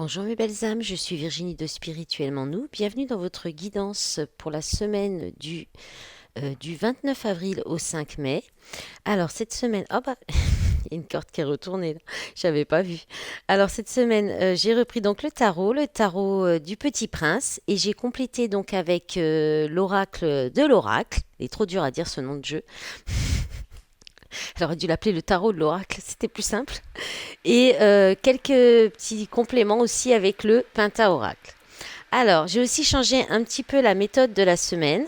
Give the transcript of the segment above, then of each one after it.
Bonjour mes belles âmes, je suis Virginie de Spirituellement Nous. Bienvenue dans votre guidance pour la semaine du 29 avril au 5 mai. Alors cette semaine, oh bah, il y a une carte qui est retournée là, j'avais pas vu. Alors cette semaine, j'ai repris donc le tarot du Petit Prince et j'ai complété donc avec l'oracle de l'oracle. Il est trop dur à dire ce nom de jeu. J'aurais dû l'appeler le tarot de l'oracle, c'était plus simple. Et quelques petits compléments aussi avec le Pentaoracle. Alors, j'ai aussi changé un petit peu la méthode de la semaine.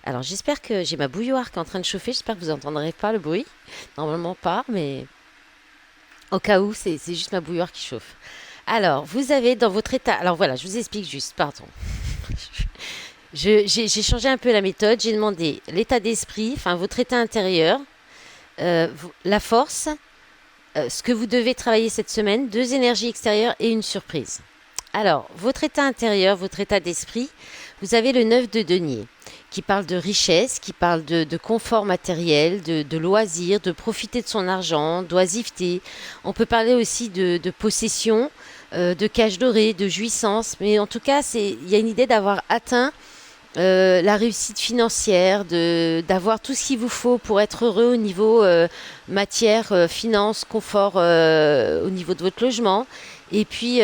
Alors, j'espère que j'ai ma bouilloire qui est en train de chauffer. J'espère que vous n'entendrez pas le bruit. Normalement pas, mais au cas où, c'est juste ma bouilloire qui chauffe. Alors, vous avez dans votre état... Alors voilà, je vous explique juste, pardon. J'ai changé un peu la méthode. J'ai demandé l'état d'esprit, enfin votre état intérieur, la force, ce que vous devez travailler cette semaine, deux énergies extérieures et une surprise. Alors, votre état intérieur, votre état d'esprit, vous avez le 9 de denier qui parle de richesse, qui parle de confort matériel, de loisirs, de profiter de son argent, d'oisiveté. On peut parler aussi de possession, de cage dorée, de jouissance. Mais en tout cas, il y a une idée d'avoir atteint la réussite financière, d'avoir tout ce qu'il vous faut pour être heureux au niveau matière, finance, confort au niveau de votre logement. Et puis,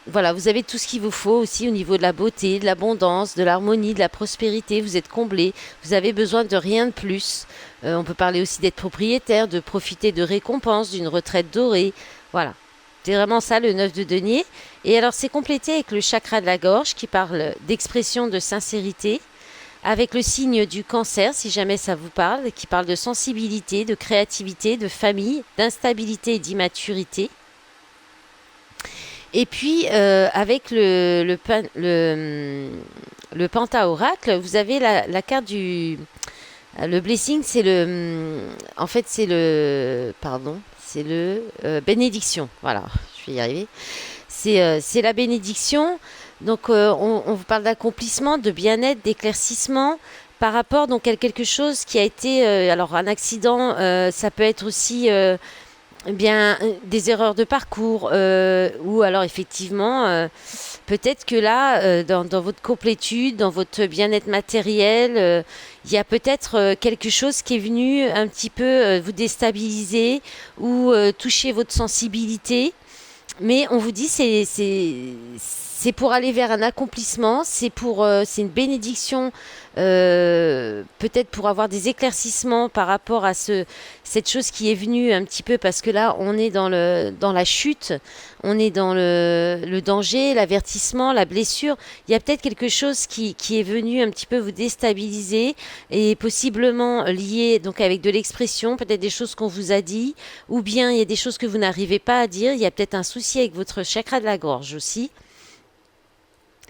voilà, vous avez tout ce qu'il vous faut aussi au niveau de la beauté, de l'abondance, de l'harmonie, de la prospérité. Vous êtes comblé, vous avez besoin de rien de plus. On peut parler aussi d'être propriétaire, de profiter de récompenses, d'une retraite dorée. Voilà. C'est vraiment ça le 9 de denier. Et alors c'est complété avec le chakra de la gorge qui parle d'expression de sincérité, avec le signe du cancer si jamais ça vous parle, qui parle de sensibilité, de créativité, de famille, d'instabilité et d'immaturité. Et puis avec le pentaoracle, vous avez la carte du... Le blessing, c'est en fait, c'est le... Pardon, c'est le... bénédiction. Voilà, je vais y arriver. C'est la bénédiction. Donc, on vous parle d'accomplissement, de bien-être, d'éclaircissement par rapport donc à quelque chose qui a été, alors un accident, ça peut être aussi bien des erreurs de parcours ou alors effectivement peut-être que là dans votre complétude, dans votre bien-être matériel, il y a peut-être quelque chose qui est venu un petit peu vous déstabiliser ou toucher votre sensibilité, mais on vous dit c'est pour aller vers un accomplissement, c'est une bénédiction, peut-être pour avoir des éclaircissements par rapport à cette chose qui est venue un petit peu, parce que là on est dans la chute, on est dans le danger, l'avertissement, la blessure. Il y a peut-être quelque chose qui est venu un petit peu vous déstabiliser et possiblement lié donc avec de l'expression, peut-être des choses qu'on vous a dit, ou bien il y a des choses que vous n'arrivez pas à dire. Il y a peut-être un souci avec votre chakra de la gorge aussi,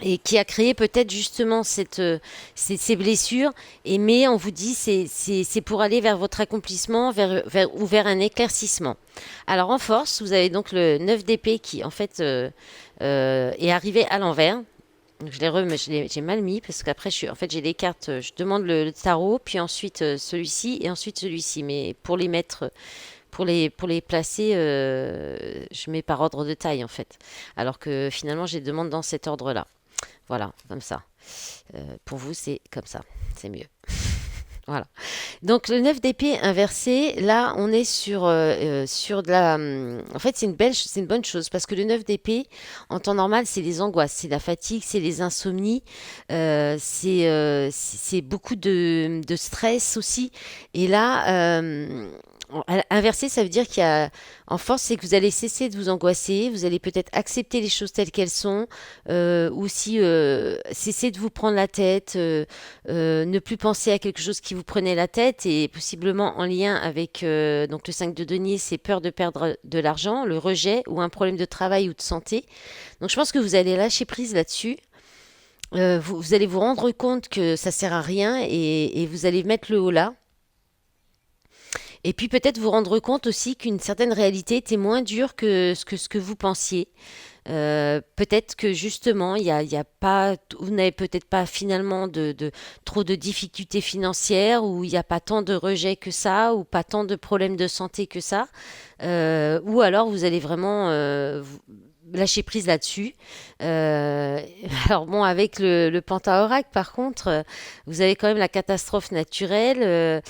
et qui a créé peut-être justement ces blessures. Mais on vous dit c'est pour aller vers votre accomplissement, ou vers un éclaircissement. Alors en force, vous avez donc le 9 d'épée qui en fait est arrivé à l'envers. Donc, j'ai mal mis parce qu'après en fait j'ai les cartes, je demande le tarot, puis ensuite celui-ci et ensuite celui-ci. Mais pour les mettre, pour les placer, je mets par ordre de taille en fait. Alors que finalement, je les demande dans cet ordre-là. Voilà, comme ça. Pour vous, c'est comme ça. C'est mieux. Voilà. Donc le 9 d'épée inversé, là on est sur de la... En fait c'est une bonne chose parce que le 9 d'épée, en temps normal, c'est les angoisses, c'est la fatigue, c'est les insomnies, c'est beaucoup de stress aussi. Et là, inversé, ça veut dire qu'il y a... En force, c'est que vous allez cesser de vous angoisser, vous allez peut-être accepter les choses telles qu'elles sont, ou si cesser de vous prendre la tête, ne plus penser à quelque chose qui vous prenait la tête, et possiblement en lien avec donc le 5 de denier, c'est peur de perdre de l'argent, le rejet ou un problème de travail ou de santé. Donc je pense que vous allez lâcher prise là-dessus. Vous allez vous rendre compte que ça sert à rien, et vous allez mettre le haut là. Et puis peut-être vous rendre compte aussi qu'une certaine réalité était moins dure que ce que vous pensiez. Peut-être que justement, il y a pas, vous n'avez peut-être pas finalement trop de difficultés financières, ou il n'y a pas tant de rejets que ça, ou pas tant de problèmes de santé que ça. Ou alors vous allez vraiment lâcher prise là-dessus. Euh, alors bon, avec le Pentahorac, par contre, vous avez quand même la catastrophe naturelle,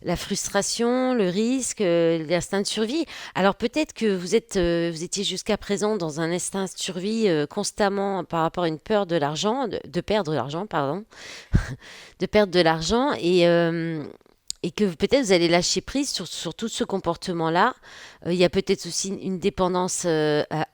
la frustration, le risque, l'instinct de survie. Alors peut-être que vous étiez jusqu'à présent dans un instinct de survie constamment par rapport à une peur de l'argent, de perdre l'argent, pardon, de perdre de l'argent et que peut-être vous allez lâcher prise sur tout ce comportement-là. Il y a peut-être aussi une dépendance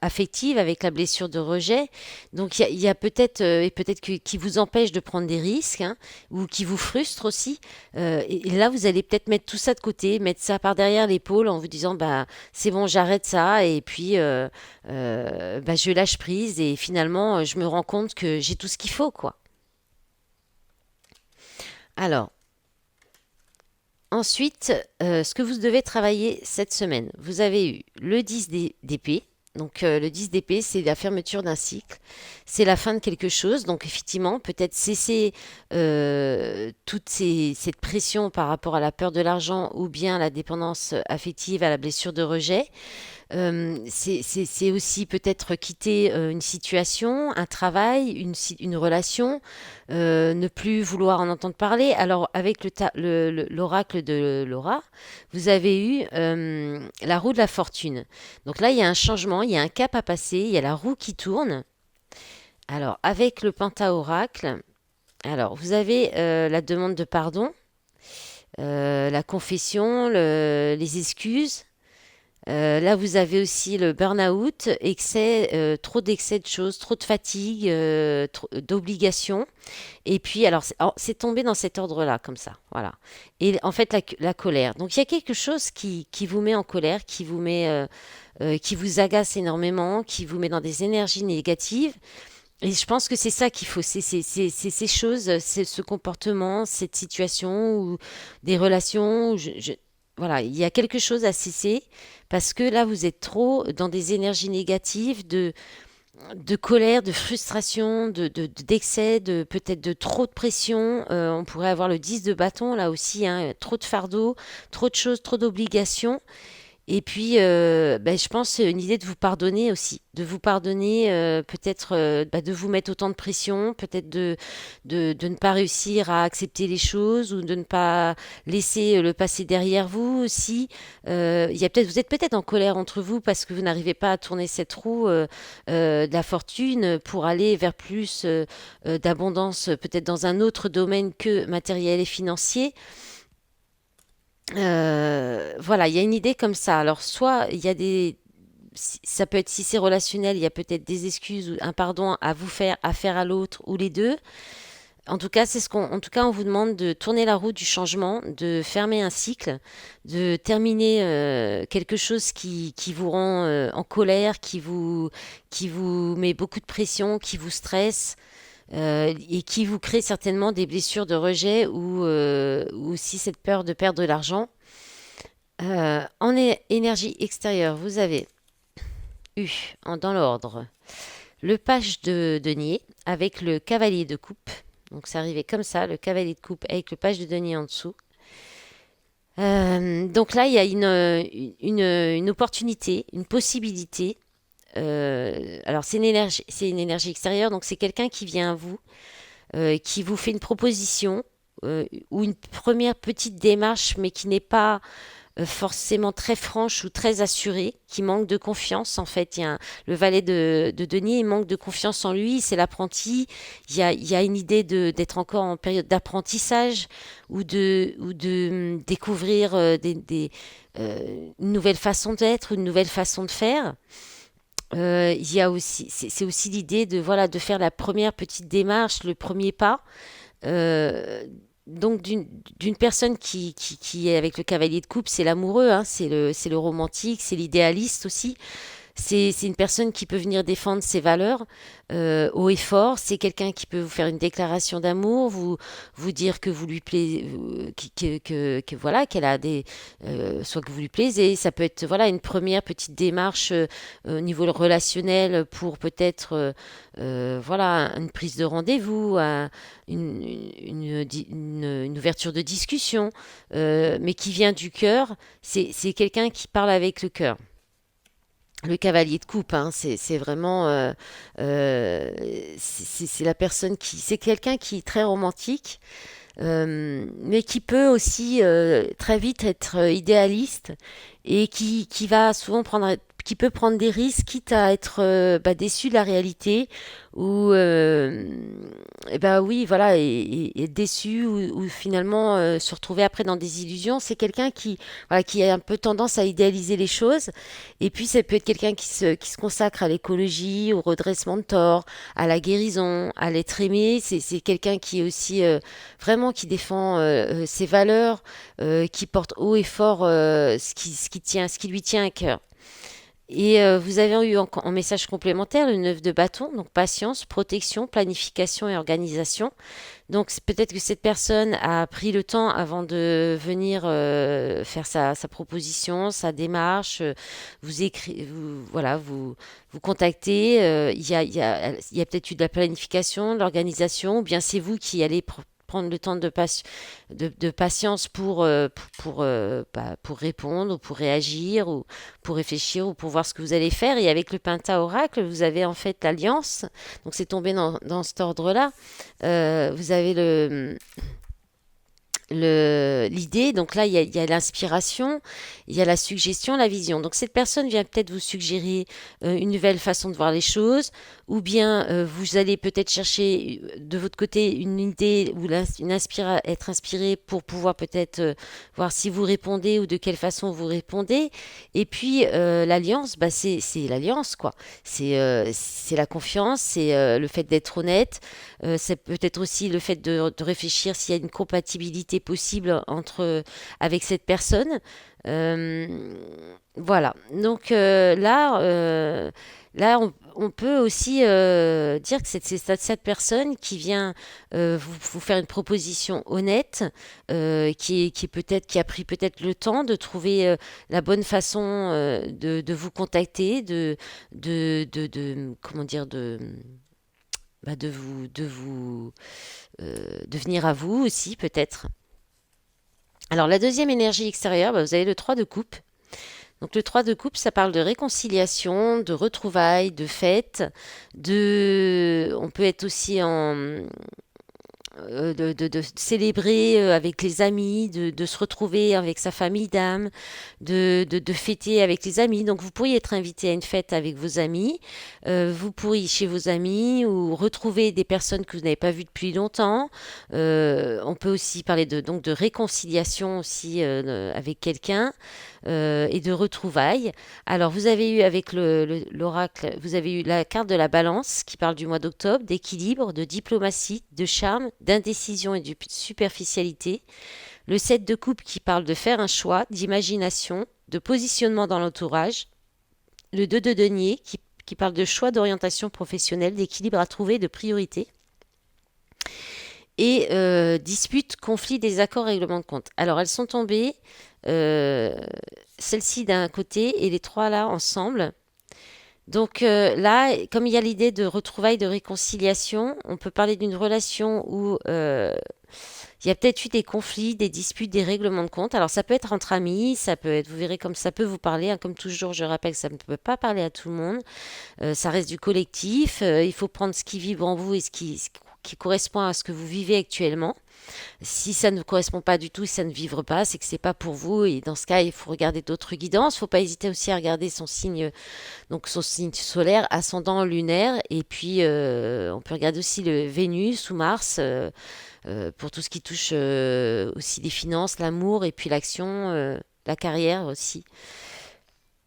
affective avec la blessure de rejet. Donc il y a peut-être et peut-être qui vous empêche de prendre des risques, hein, ou qui vous frustre aussi. Et là, vous allez peut-être mettre tout ça de côté, mettre ça par derrière l'épaule en vous disant bah c'est bon, j'arrête ça et puis bah, je lâche prise et finalement je me rends compte que j'ai tout ce qu'il faut quoi. Alors, ensuite, ce que vous devez travailler cette semaine, vous avez eu le 10 d'épée. Donc le 10 d'épée, c'est la fermeture d'un cycle, c'est la fin de quelque chose. Donc effectivement, peut-être cesser cette pression par rapport à la peur de l'argent ou bien à la dépendance affective, à la blessure de rejet. C'est aussi peut-être quitter une situation, un travail, une relation, ne plus vouloir en entendre parler. Alors, avec l'oracle de Laura, vous avez eu la roue de la fortune. Donc là, il y a un changement, il y a un cap à passer, il y a la roue qui tourne. Alors, avec le pentaoracle, alors vous avez la demande de pardon, la confession, les excuses. Là, vous avez aussi le burn-out, trop d'excès de choses, trop de fatigue, d'obligations. Et puis, alors, c'est tombé dans cet ordre-là, comme ça, voilà. Et en fait, la colère. Donc, il y a quelque chose qui vous met en colère, qui vous agace énormément, qui vous met dans des énergies négatives. Et je pense que c'est ça qu'il faut, c'est ces choses, c'est ce comportement, cette situation ou des relations. Voilà, il y a quelque chose à cesser parce que là, vous êtes trop dans des énergies négatives, de colère, de frustration, d'excès, peut-être de trop de pression. On pourrait avoir le 10 de bâton là aussi, hein, trop de fardeau, trop de choses, trop d'obligations. Et puis, ben, je pense une idée de vous pardonner aussi, de vous pardonner, peut-être bah, de vous mettre autant de pression, peut-être de ne pas réussir à accepter les choses ou de ne pas laisser le passé derrière vous aussi. Vous êtes peut-être en colère entre vous parce que vous n'arrivez pas à tourner cette roue de la fortune pour aller vers plus d'abondance, peut-être dans un autre domaine que matériel et financier. Voilà, il y a une idée comme ça. Alors, soit il y a ça peut être si c'est relationnel, il y a peut-être des excuses ou un pardon à vous faire, à faire à l'autre ou les deux. En tout cas, en tout cas, on vous demande de tourner la roue du changement, de fermer un cycle, de terminer quelque chose qui vous rend en colère, qui vous met beaucoup de pression, qui vous stresse. Et qui vous crée certainement des blessures de rejet ou aussi cette peur de perdre de l'argent. Énergie extérieure, vous avez eu, dans l'ordre, le page de denier avec le cavalier de coupe. Donc c'est arrivé comme ça, le cavalier de coupe avec le page de denier en dessous. Donc là, il y a une opportunité, une possibilité. Alors c'est une énergie extérieure, donc c'est quelqu'un qui vient à vous, qui vous fait une proposition ou une première petite démarche, mais qui n'est pas forcément très franche ou très assurée, qui manque de confiance. En fait, le valet de denier, il manque de confiance en lui, c'est l'apprenti. Il y a une idée d'être encore en période d'apprentissage ou de découvrir une nouvelle façon d'être, une nouvelle façon de faire. Il y a aussi, c'est aussi l'idée de voilà de faire la première petite démarche, le premier pas. Euh, donc d'une personne qui est avec le cavalier de coupe, c'est l'amoureux, hein, c'est le romantique, c'est l'idéaliste aussi. C'est une personne qui peut venir défendre ses valeurs haut et fort. C'est quelqu'un qui peut vous faire une déclaration d'amour, vous dire que vous lui plaisez, voilà, qu'elle a soit que vous lui plaisez. Ça peut être voilà une première petite démarche au niveau relationnel pour peut-être voilà une prise de rendez-vous, une ouverture de discussion, mais qui vient du cœur. C'est quelqu'un qui parle avec le cœur. Le cavalier de coupe, hein, c'est vraiment, euh, c'est la personne qui, c'est quelqu'un qui est très romantique, mais qui peut aussi très vite être idéaliste et qui va souvent qui peut prendre des risques, quitte à être déçu de la réalité ou et ben oui, voilà, et être déçu ou finalement se retrouver après dans des illusions. C'est quelqu'un qui, voilà, qui a un peu tendance à idéaliser les choses. Et puis ça peut être quelqu'un qui se consacre à l'écologie, au redressement de tort, à la guérison, à l'être aimé. C'est quelqu'un qui est aussi vraiment qui défend ses valeurs, qui porte haut et fort ce qui lui tient à cœur. Et vous avez eu en message complémentaire le 9 de bâton, donc patience, protection, planification et organisation. Donc peut-être que cette personne a pris le temps avant de venir faire sa proposition, sa démarche, voilà, vous contactez. Il y a peut-être eu de la planification, de l'organisation, ou bien c'est vous qui allez prendre le temps de patience pour répondre ou pour réagir ou pour réfléchir ou pour voir ce que vous allez faire. Et avec le Penta-Oracle, vous avez en fait l'alliance. Donc c'est tombé dans cet ordre-là. Vous avez l'idée, donc là il y a l'inspiration, il y a la suggestion, la vision. Donc cette personne vient peut-être vous suggérer une nouvelle façon de voir les choses, ou bien vous allez peut-être chercher de votre côté une idée ou être inspiré pour pouvoir peut-être voir si vous répondez ou de quelle façon vous répondez. Et puis l'alliance, c'est l'alliance quoi. C'est la confiance, c'est le fait d'être honnête, c'est peut-être aussi le fait de réfléchir s'il y a une compatibilité possible avec cette personne. Euh, voilà. Donc là, on peut aussi dire que c'est cette personne qui vient vous faire une proposition honnête, qui est peut-être qui a pris peut-être le temps de trouver la bonne façon de vous contacter, comment dire de venir à vous aussi peut-être. Alors la deuxième énergie extérieure, vous avez le 3 de coupe. Donc le 3 de coupe, ça parle de réconciliation, de retrouvailles, de fêtes, on peut être aussi de célébrer avec les amis, de se retrouver avec sa famille d'âme, de fêter avec les amis. Donc vous pourriez être invité à une fête avec vos amis, vous pourriez chez vos amis ou retrouver des personnes que vous n'avez pas vues depuis longtemps. On peut aussi parler donc de réconciliation aussi avec quelqu'un et de retrouvailles. Alors, vous avez eu avec l'oracle, vous avez eu la carte de la balance qui parle du mois d'octobre, d'équilibre, de diplomatie, de charme, d'indécision et de superficialité. Le 7 de coupe qui parle de faire un choix, d'imagination, de positionnement dans l'entourage. Le 2 de denier qui parle de choix d'orientation professionnelle, d'équilibre à trouver, de priorité. Et dispute, conflit, désaccord, règlement de compte. Alors, elles sont tombées, euh, celle-ci d'un côté et les trois là ensemble. Donc là, comme il y a l'idée de retrouvailles, de réconciliation, on peut parler d'une relation où il y a peut-être eu des conflits, des disputes, des règlements de compte. Alors ça peut être entre amis, ça peut être, vous verrez comme ça peut vous parler, hein. Comme toujours, je rappelle que ça ne peut pas parler à tout le monde. Ça reste du collectif. Il faut prendre ce qui vibre en vous et ce qui correspond à ce que vous vivez actuellement. Si ça ne correspond pas du tout, si ça ne vibre pas, c'est que c'est pas pour vous. Et dans ce cas, il faut regarder d'autres guidances. Il ne faut pas hésiter aussi à regarder son signe solaire, ascendant lunaire. Et puis, on peut regarder aussi le Vénus ou Mars pour tout ce qui touche aussi les finances, l'amour et puis l'action, la carrière aussi.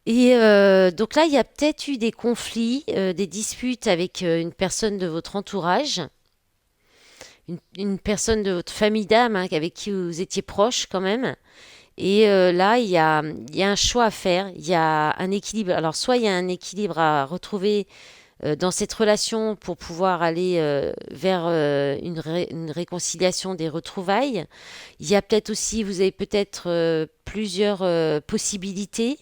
Et donc là, il y a peut-être eu des conflits, des disputes avec une personne de votre entourage, une personne de votre famille d'âme hein, avec qui vous étiez proche quand même. Et là, il y a un choix à faire, il y a un équilibre. Alors, soit il y a un équilibre à retrouver dans cette relation pour pouvoir aller vers une réconciliation des retrouvailles. Il y a peut-être aussi, vous avez peut-être plusieurs possibilités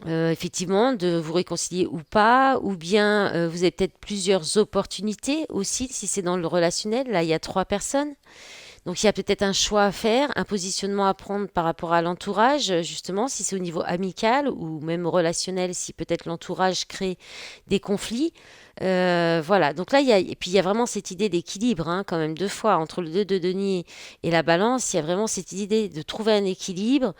effectivement, de vous réconcilier ou pas, ou bien vous avez peut-être plusieurs opportunités aussi, si c'est dans le relationnel. Là, il y a trois personnes. Donc il y a peut-être un choix à faire, un positionnement à prendre par rapport à l'entourage, justement, si c'est au niveau amical ou même relationnel, si peut-être l'entourage crée des conflits. Voilà, donc là, et puis il y a vraiment cette idée d'équilibre, hein, quand même, deux fois, entre le 2 de denier et la balance, il y a vraiment cette idée de trouver un équilibre,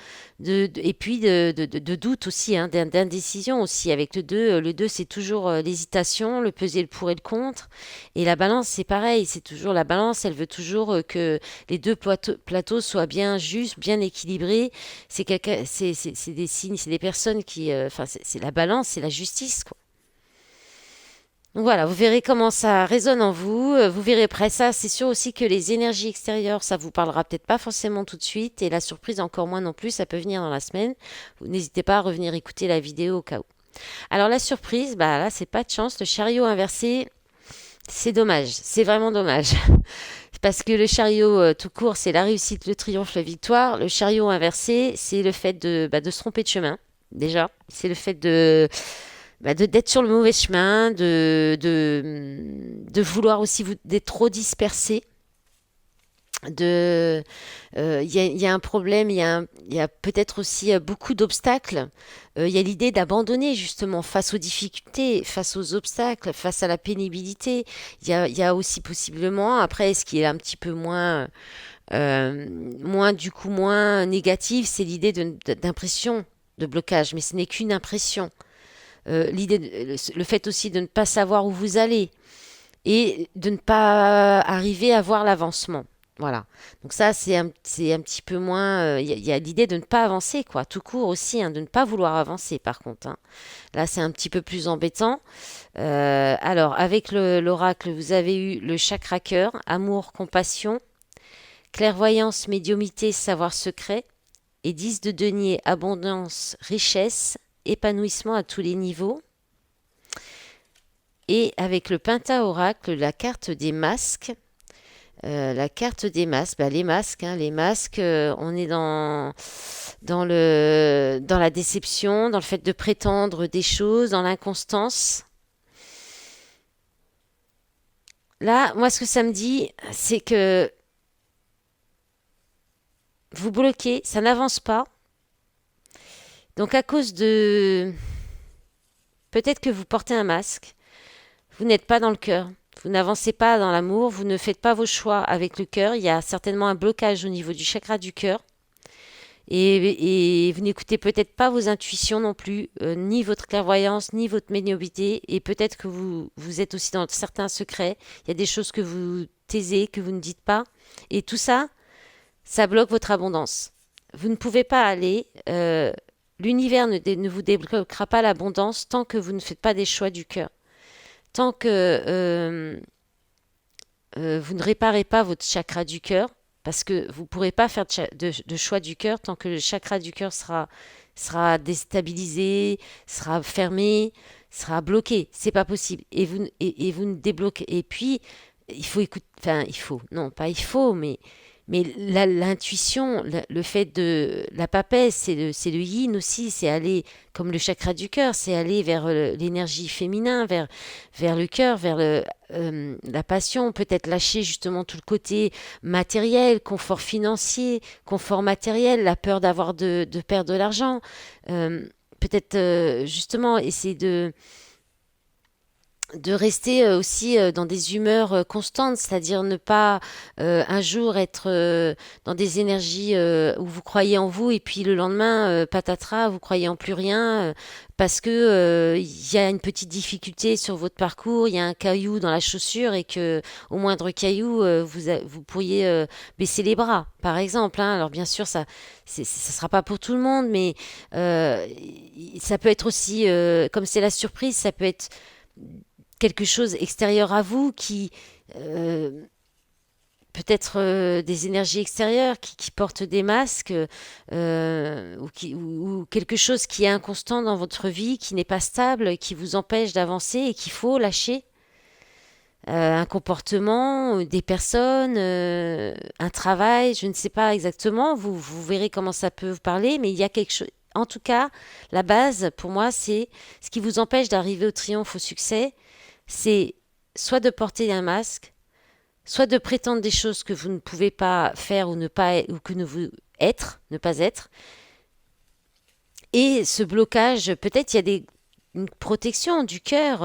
et puis de doute aussi, hein, d'indécision aussi. Avec le 2 c'est toujours l'hésitation, le peser, le pour et le contre. Et la balance, c'est pareil, c'est toujours la balance, elle veut toujours que les deux plateaux soient bien justes, bien équilibrés. C'est des signes, c'est des personnes qui, enfin, c'est la balance, c'est la justice, quoi. Donc voilà, vous verrez comment ça résonne en vous. Vous verrez après ça, c'est sûr aussi que les énergies extérieures, ça vous parlera peut-être pas forcément tout de suite. Et la surprise encore moins non plus, ça peut venir dans la semaine. Vous n'hésitez pas à revenir écouter la vidéo au cas où. Alors la surprise, bah là, c'est pas de chance. Le chariot inversé, c'est dommage. C'est vraiment dommage. Parce que le chariot tout court, c'est la réussite, le triomphe, la victoire. Le chariot inversé, c'est le fait de se tromper de chemin, déjà. C'est le fait d'être sur le mauvais chemin, de vouloir aussi d'être trop dispersé. Il y a un problème, il y a peut-être aussi beaucoup d'obstacles. Il y a l'idée d'abandonner justement face aux difficultés, face aux obstacles, face à la pénibilité. Il y a aussi possiblement, après, ce qui est un petit peu moins négatif, c'est l'idée d'impression de blocage, mais ce n'est qu'une impression. Le fait aussi de ne pas savoir où vous allez et de ne pas arriver à voir l'avancement. Voilà. Donc ça, c'est un petit peu moins. Il y a l'idée de ne pas avancer, quoi. Tout court aussi, hein, de ne pas vouloir avancer, par contre, hein. Là, c'est un petit peu plus embêtant. Alors, avec l'oracle, vous avez eu le chakra cœur, amour, compassion, clairvoyance, médiumité, savoir secret, et 10 de denier, abondance, richesse, épanouissement à tous les niveaux. Et avec le penta-oracle, la carte des masques. La carte des masques, bah, les masques, hein, on est dans la déception, dans le fait de prétendre des choses, dans l'inconstance. Là, moi, ce que ça me dit, c'est que vous bloquez, ça n'avance pas. Donc, à cause de... Peut-être que vous portez un masque, vous n'êtes pas dans le cœur. Vous n'avancez pas dans l'amour, vous ne faites pas vos choix avec le cœur. Il y a certainement un blocage au niveau du chakra du cœur. Et vous n'écoutez peut-être pas vos intuitions non plus, ni votre clairvoyance, ni votre médiumnité. Et peut-être que vous êtes aussi dans certains secrets. Il y a des choses que vous taisez, que vous ne dites pas. Et tout ça, ça bloque votre abondance. Vous ne pouvez pas aller. L'univers ne vous débloquera pas l'abondance tant que vous ne faites pas des choix du cœur. Tant que vous ne réparez pas votre chakra du cœur, parce que vous ne pourrez pas faire de choix du cœur tant que le chakra du cœur sera déstabilisé, sera fermé, sera bloqué. C'est pas possible. Et vous ne débloquez. Et puis, il faut écouter. Enfin, il faut. Non, pas il faut, mais l'intuition, le fait de la papesse, c'est le yin aussi, c'est aller comme le chakra du cœur, c'est aller vers l'énergie féminin, vers le cœur, vers la passion, peut-être lâcher justement tout le côté matériel, confort financier, confort matériel, la peur de perdre de l'argent. Peut-être justement essayer de rester aussi dans des humeurs constantes, c'est-à-dire ne pas un jour être dans des énergies où vous croyez en vous et puis le lendemain, patatras, vous croyez en plus rien parce que il y a une petite difficulté sur votre parcours, il y a un caillou dans la chaussure et que au moindre caillou, vous pourriez baisser les bras, par exemple, hein. Alors bien sûr, ça sera pas pour tout le monde, mais euh, ça peut être aussi, comme c'est la surprise, ça peut être quelque chose extérieur à vous qui euh, peut-être des énergies extérieures qui portent des masques ou quelque chose qui est inconstant dans votre vie, qui n'est pas stable, qui vous empêche d'avancer et qu'il faut lâcher. Un comportement, des personnes, un travail, je ne sais pas exactement, vous verrez comment ça peut vous parler, mais il y a quelque chose. En tout cas, la base, pour moi, c'est ce qui vous empêche d'arriver au triomphe, au succès, c'est soit de porter un masque, soit de prétendre des choses que vous ne pouvez pas faire ou ne pas ou que ne pas être. Et ce blocage, peut-être il y a une protection du cœur.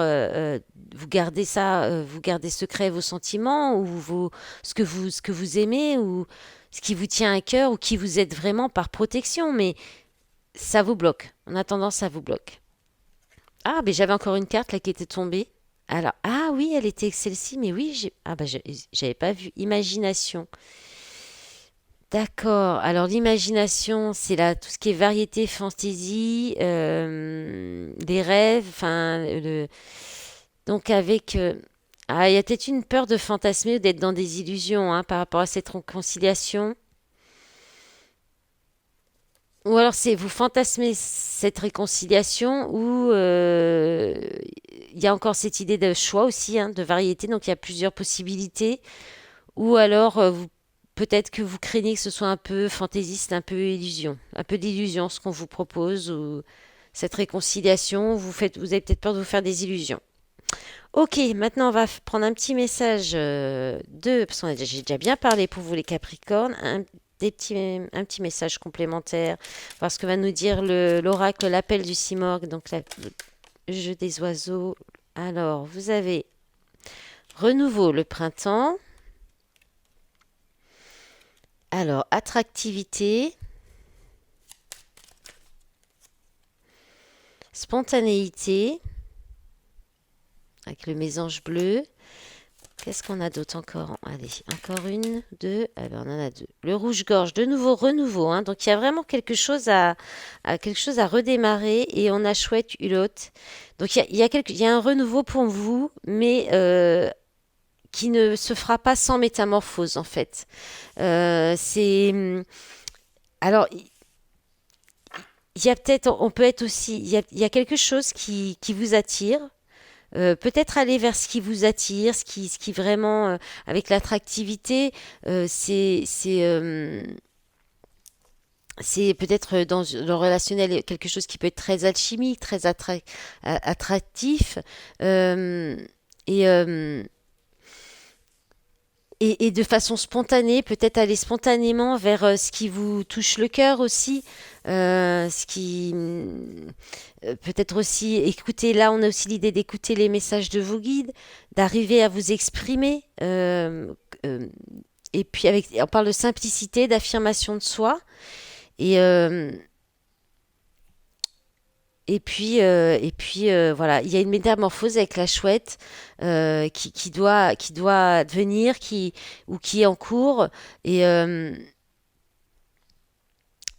Vous gardez ça, vous gardez secret vos sentiments ou ce que vous aimez ou ce qui vous tient à cœur ou qui vous êtes vraiment par protection. Mais ça vous bloque. En attendant, ça vous bloque. Ah, mais j'avais encore une carte là qui était tombée. Alors, ah oui, elle était celle-ci, mais oui, j'avais pas vu. Imagination. D'accord. Alors l'imagination, c'est là tout ce qui est variété, fantaisie, les rêves, enfin donc avec il y a peut-être une peur de fantasmer ou d'être dans des illusions hein, par rapport à cette réconciliation. Ou alors c'est vous fantasmez cette réconciliation ou il y a encore cette idée de choix aussi, hein, de variété, donc il y a plusieurs possibilités. Ou alors, peut-être que vous craignez que ce soit un peu fantaisiste, un peu illusion, un peu d'illusion ce qu'on vous propose ou cette réconciliation. Vous avez peut-être peur de vous faire des illusions. Ok, maintenant on va prendre un petit message parce que j'ai déjà bien parlé pour vous les Capricornes, un petit message complémentaire, voir ce que va nous dire l'oracle, l'appel du Simorgue, donc le jeu des oiseaux. Alors, vous avez renouveau le printemps. Alors, attractivité, spontanéité, avec le mésange bleu. Qu'est-ce qu'on a d'autre encore? Allez, encore une, deux. Ah ben, on en a deux. Le rouge-gorge, de nouveau renouveau. Hein. Donc, il y a vraiment quelque chose à redémarrer. Et on a chouette hulotte. Donc, il y a un renouveau pour vous, mais qui ne se fera pas sans métamorphose, en fait. C'est... Alors, il y a peut-être, on peut être aussi, il y a quelque chose qui vous attire. Peut-être aller vers ce qui vous attire, ce qui vraiment, avec l'attractivité, c'est peut-être dans le relationnel quelque chose qui peut être très alchimique, très attractif. euh, et, euh, et de façon spontanée, peut-être aller spontanément vers ce qui vous touche le cœur aussi, ce qui peut-être aussi écouter. Là, on a aussi l'idée d'écouter les messages de vos guides, d'arriver à vous exprimer. Euh, et puis on parle de simplicité, d'affirmation de soi. Et voilà, il y a une métamorphose avec la chouette qui doit advenir, ou qui est en cours et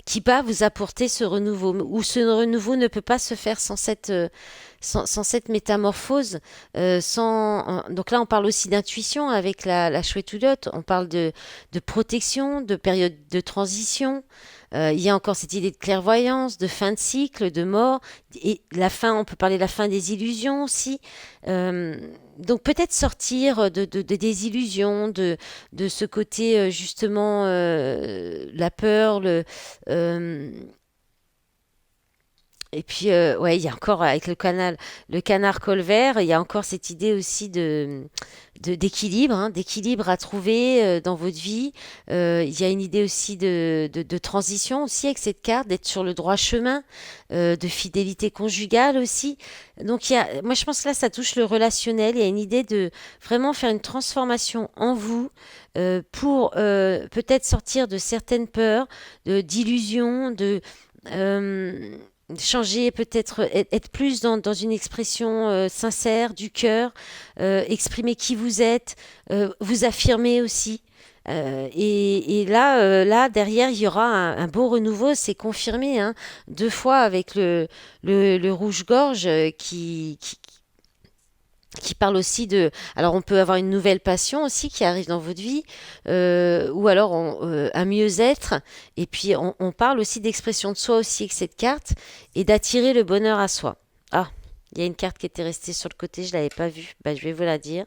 qui va vous apporter ce renouveau. Ou ce renouveau ne peut pas se faire sans cette métamorphose. Donc là, on parle aussi d'intuition avec la chouette oulotte. On parle de protection, de période de transition. Il y a encore cette idée de clairvoyance, de fin de cycle, de mort, et la fin, on peut parler de la fin des illusions aussi. Euh, donc peut-être sortir des illusions, de ce côté justement la peur, euh, et puis, ouais, il y a encore avec le canard colvert, il y a encore cette idée aussi d'équilibre, hein, d'équilibre à trouver dans votre vie. Il y a une idée aussi de transition aussi avec cette carte, d'être sur le droit chemin, de fidélité conjugale aussi. Donc, moi, je pense que là, ça touche le relationnel. Il y a une idée de vraiment faire une transformation en vous pour peut-être sortir de certaines peurs, d'illusions, euh, changer peut-être être plus dans une expression sincère du cœur, exprimer qui vous êtes, vous affirmer aussi. Et là derrière il y aura un beau renouveau, c'est confirmé hein, deux fois avec le rouge-gorge qui parle aussi de... Alors on peut avoir une nouvelle passion aussi qui arrive dans votre vie, ou alors un mieux-être, et puis on parle aussi d'expression de soi aussi avec cette carte, et d'attirer le bonheur à soi. Ah, il y a une carte qui était restée sur le côté, je ne l'avais pas vue, bah, je vais vous la dire.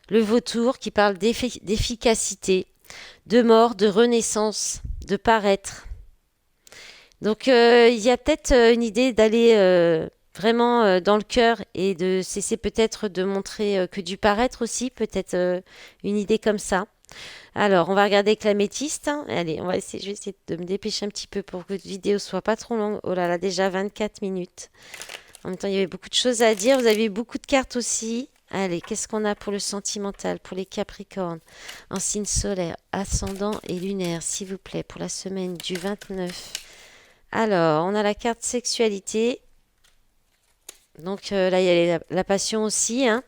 Le vautour qui parle d'efficacité, de mort, de renaissance, de paraître. Donc il y a peut-être une idée d'aller vraiment dans le cœur et de cesser peut-être de montrer que du paraître aussi, peut-être une idée comme ça. Alors, on va regarder avec l'améthyste, hein. Allez, je vais essayer de me dépêcher un petit peu pour que la vidéo soit pas trop longue. Oh là là, déjà 24 minutes. En même temps, il y avait beaucoup de choses à dire. Vous avez eu beaucoup de cartes aussi. Allez, qu'est-ce qu'on a pour le sentimental, pour les Capricornes, en signe solaire, ascendant et lunaire, s'il vous plaît, pour la semaine du 29. Alors, on a la carte sexualité. Donc là, il y a la passion aussi, hein.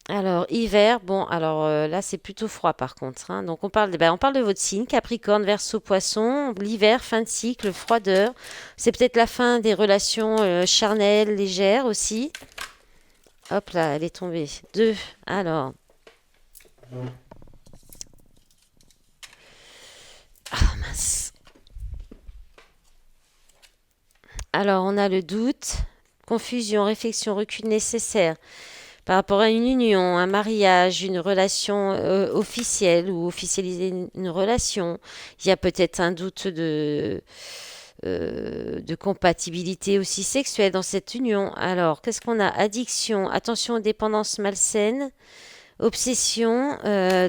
Alors, hiver, bon, alors là, c'est plutôt froid par contre, hein. Donc, on parle de votre signe, Capricorne, Verseau, Poisson. L'hiver, fin de cycle, froideur. C'est peut-être la fin des relations charnelles, légères aussi. Hop là, elle est tombée. Deux. Alors, ah mince. Alors, on a le doute, confusion, réflexion, recul nécessaire par rapport à une union, un mariage, une relation officielle ou officialiser une relation. Il y a peut-être un doute de compatibilité aussi sexuelle dans cette union. Alors, qu'est-ce qu'on a? Addiction, attention aux dépendances malsaines, obsession.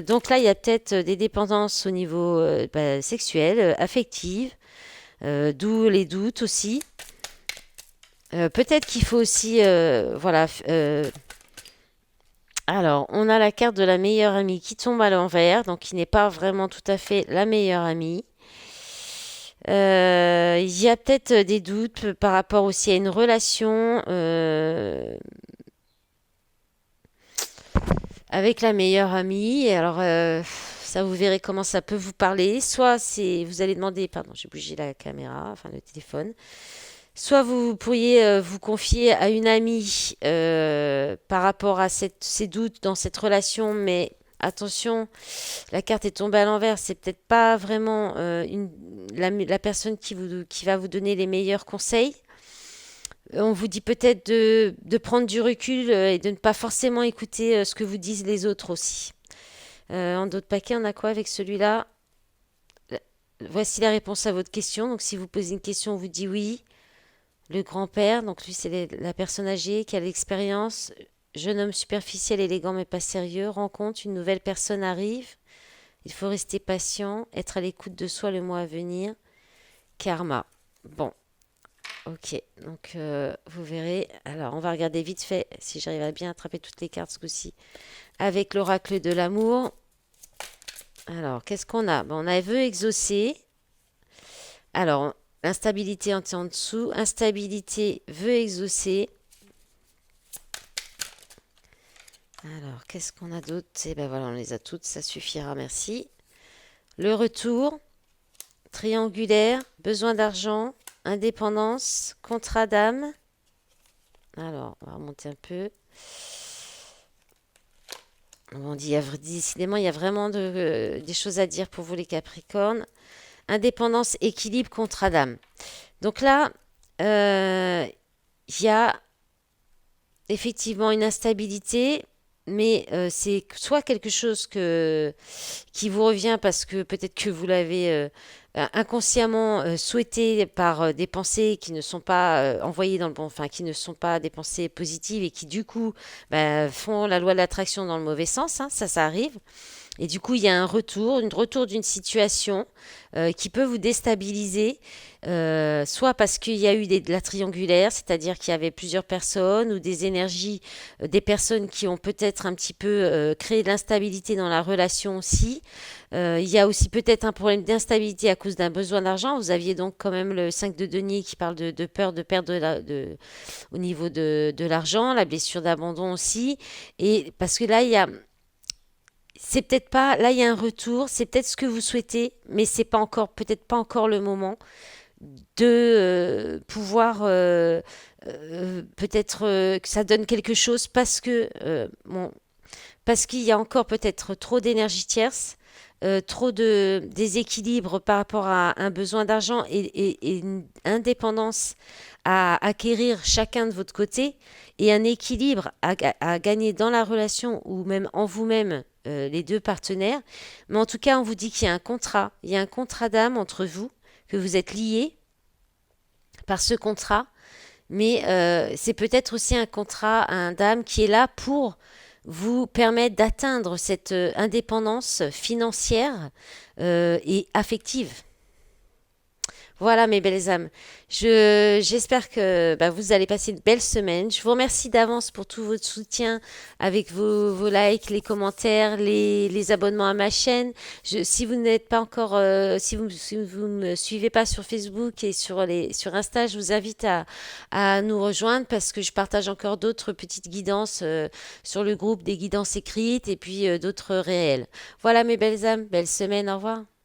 Donc là, il y a peut-être des dépendances au niveau sexuel, affective, d'où les doutes aussi. Peut-être qu'il faut aussi, voilà. Alors, on a la carte de la meilleure amie qui tombe à l'envers, donc qui n'est pas vraiment tout à fait la meilleure amie. Il y a peut-être des doutes par rapport aussi à une relation avec la meilleure amie. Et alors, ça, vous verrez comment ça peut vous parler. Soit vous allez demander, pardon, j'ai bougé la caméra, enfin le téléphone. Soit vous pourriez vous confier à une amie par rapport à ces doutes dans cette relation, mais attention, la carte est tombée à l'envers. C'est peut-être pas vraiment la personne qui va vous donner les meilleurs conseils. On vous dit peut-être de prendre du recul et de ne pas forcément écouter ce que vous disent les autres aussi. En d'autres paquets, on a quoi avec celui-là? Voici la réponse à votre question. Donc si vous posez une question, on vous dit oui. Le grand-père, donc lui c'est la personne âgée qui a l'expérience. Jeune homme superficiel, élégant mais pas sérieux. Rencontre, une nouvelle personne arrive. Il faut rester patient, être à l'écoute de soi le mois à venir. Karma. Bon, ok. Donc vous verrez. Alors on va regarder vite fait si j'arrive à bien attraper toutes les cartes ce coup-ci. Avec l'oracle de l'amour. Alors qu'est-ce qu'on a? On a vœu exaucé. Alors l'instabilité en dessous. Instabilité, vœu exaucé. Alors, qu'est-ce qu'on a d'autre? Eh ben voilà, on les a toutes, ça suffira, merci. Le retour, triangulaire, besoin d'argent, indépendance, contrat d'âme. Alors, on va remonter un peu. On dit, décidément, il y a vraiment des choses à dire pour vous les Capricornes. Indépendance, équilibre, contrat d'âme. Donc là, il y a effectivement une instabilité, mais c'est soit quelque chose qui vous revient parce que peut-être que vous l'avez inconsciemment souhaité par des pensées qui ne sont pas envoyées dans le bon, enfin qui ne sont pas des pensées positives et qui du coup font la loi de l'attraction dans le mauvais sens, hein, ça arrive. Et du coup, il y a un retour d'une situation qui peut vous déstabiliser, soit parce qu'il y a eu de la triangulaire, c'est-à-dire qu'il y avait plusieurs personnes, ou des énergies, des personnes qui ont peut-être un petit peu créé de l'instabilité dans la relation aussi. Il y a aussi peut-être un problème d'instabilité à cause d'un besoin d'argent. Vous aviez donc quand même le 5 de denier qui parle de peur de perdre au niveau de l'argent, la blessure d'abandon aussi. Et parce que là, c'est peut-être pas, là il y a un retour, c'est peut-être ce que vous souhaitez, mais c'est pas encore, peut-être pas encore le moment de pouvoir peut-être que ça donne quelque chose parce qu'il y a encore peut-être trop d'énergie tierce, trop de déséquilibre par rapport à un besoin d'argent et une indépendance à acquérir chacun de votre côté et un équilibre à gagner dans la relation ou même en vous-même, les deux partenaires. Mais en tout cas, on vous dit qu'il y a il y a un contrat d'âme entre vous, que vous êtes liés par ce contrat mais c'est peut-être aussi un contrat, un dame qui est là pour vous permettre d'atteindre cette indépendance financière et affective. Voilà mes belles âmes. J'espère que bah, vous allez passer une belle semaine. Je vous remercie d'avance pour tout votre soutien avec vos likes, les commentaires, les abonnements à ma chaîne. Si vous n'êtes pas encore, si vous me suivez pas sur Facebook et sur Insta, je vous invite à nous rejoindre parce que je partage encore d'autres petites guidances sur le groupe des guidances écrites et puis d'autres réels. Voilà mes belles âmes, belle semaine, au revoir.